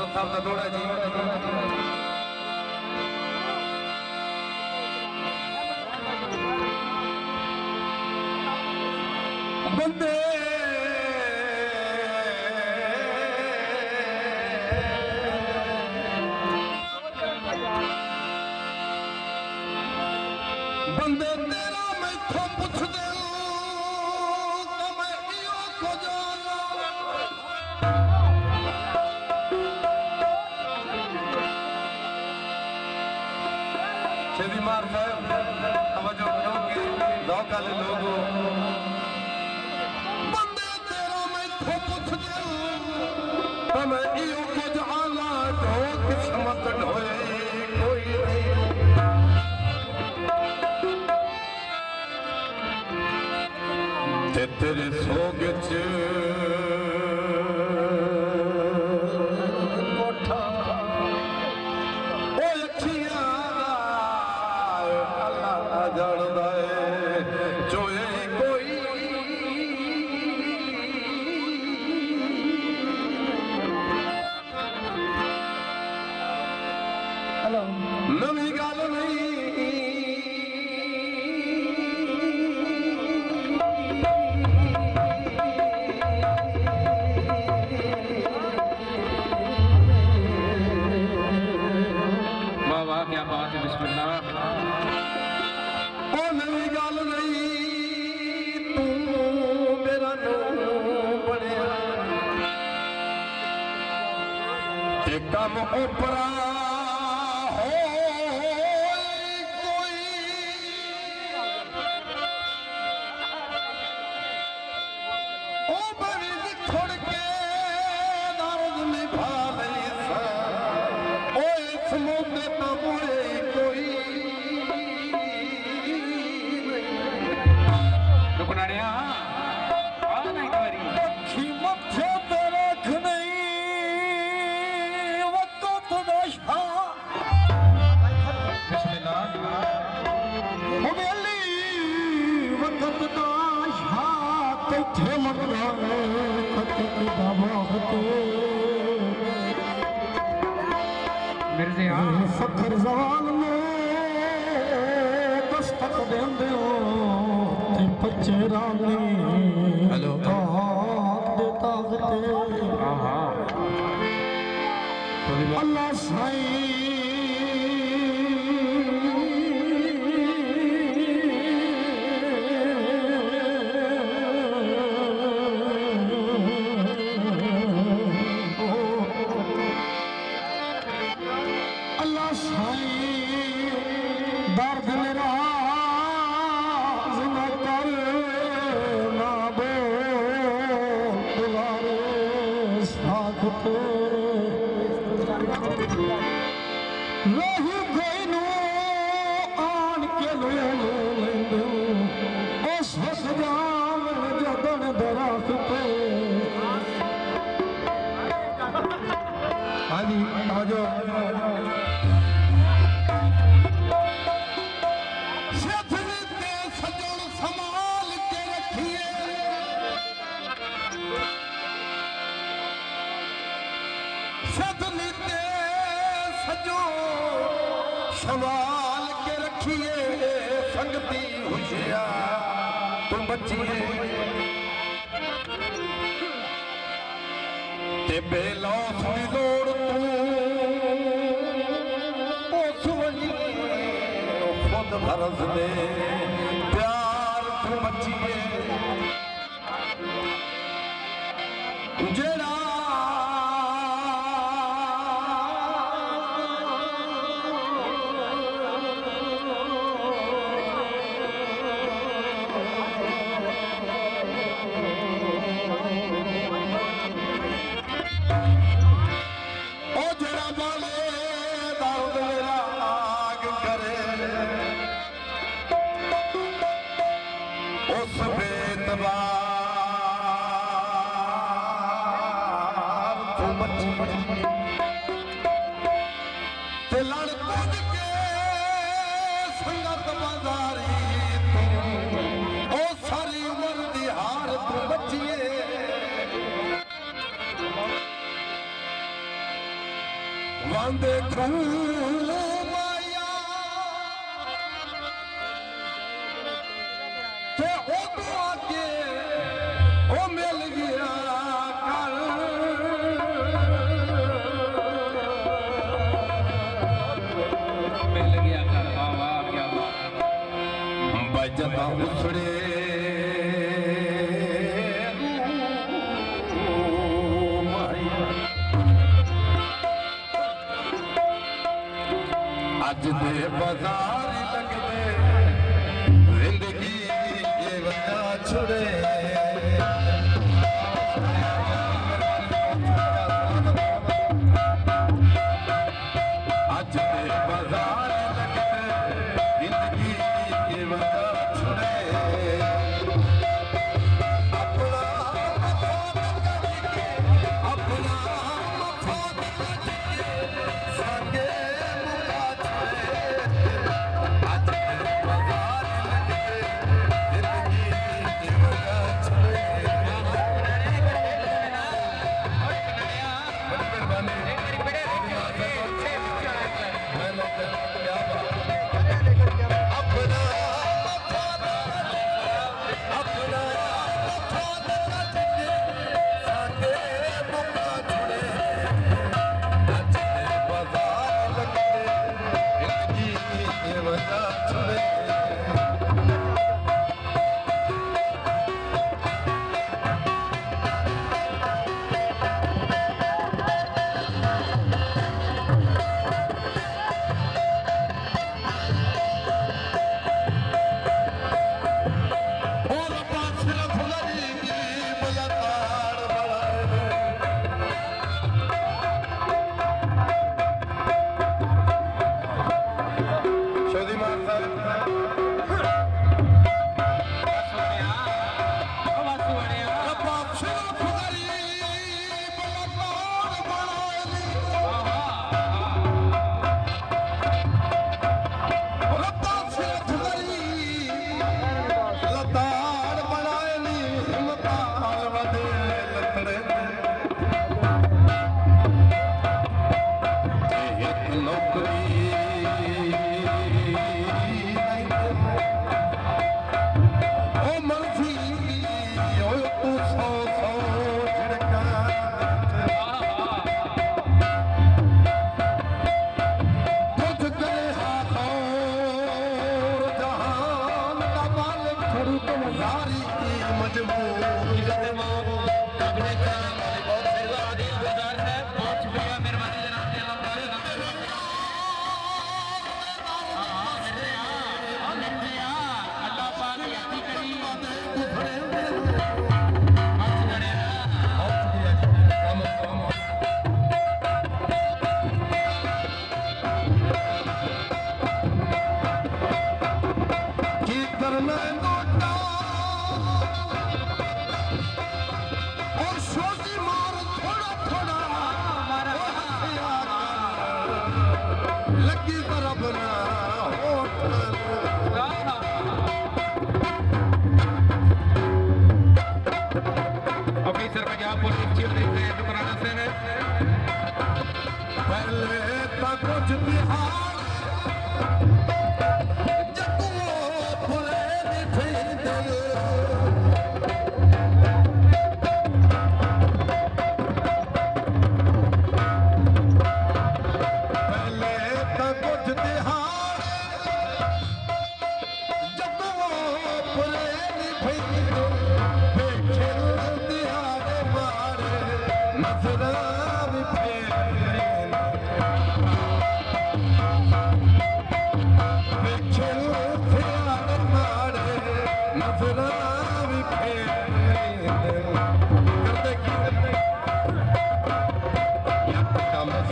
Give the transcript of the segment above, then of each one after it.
माल साहब का दौड़ा जी बंदे बंदे तेरा मैथों पुछ दे तो मैं इहो को जाना शेदी मार साहब तवज्जो करो कि ज़ौक़ वाले लोगों बंदे तेरा मैथों पुछ दे तो मैं इहो को जाना जो किस्मत ढोए कोई तेरे सोग च कोठा ओ अखियां अल्लाह जाणदा है जोए कोई हेलो नवी गल नहीं कम उपरा हो कोई ओ बड़ी छोड़ के दर्द निभा रही सा ओ इस मुद्दे तो मुड़े कोई रुकनाड़िया आ नहीं करी अखी मथे पे रख नहीं फखर जवान में दस्तक देंदे हो ते बच्चे रानी हेलो दे ताकते हां अल्लाह साईं संभाल के रखिए संगती होशियार तुम बचिए ते बेलौस दी लोड़ तू उस वही खुद भरस दे प्यार तुम बचिए जेड़ा वांदे माया ते ओ तो आके ओ मिल गया कर मिल गया कर वाह क्या बात बजता उसड़े अज दे बाजार लगदे जिंदगी ये वजह छुड़े अज दे बाजार लगदे जिंदगी ये वजह छुड़े अपना अपना संगे लगी तरफ ना ऑफिसर पंजाब पुलिस चीफ रहे दुकाना से पहले तक कुछ बिहार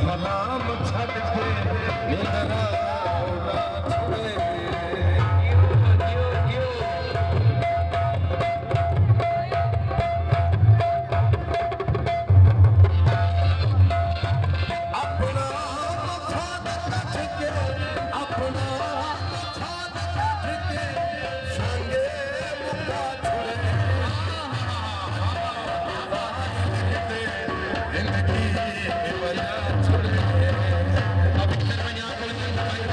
Salam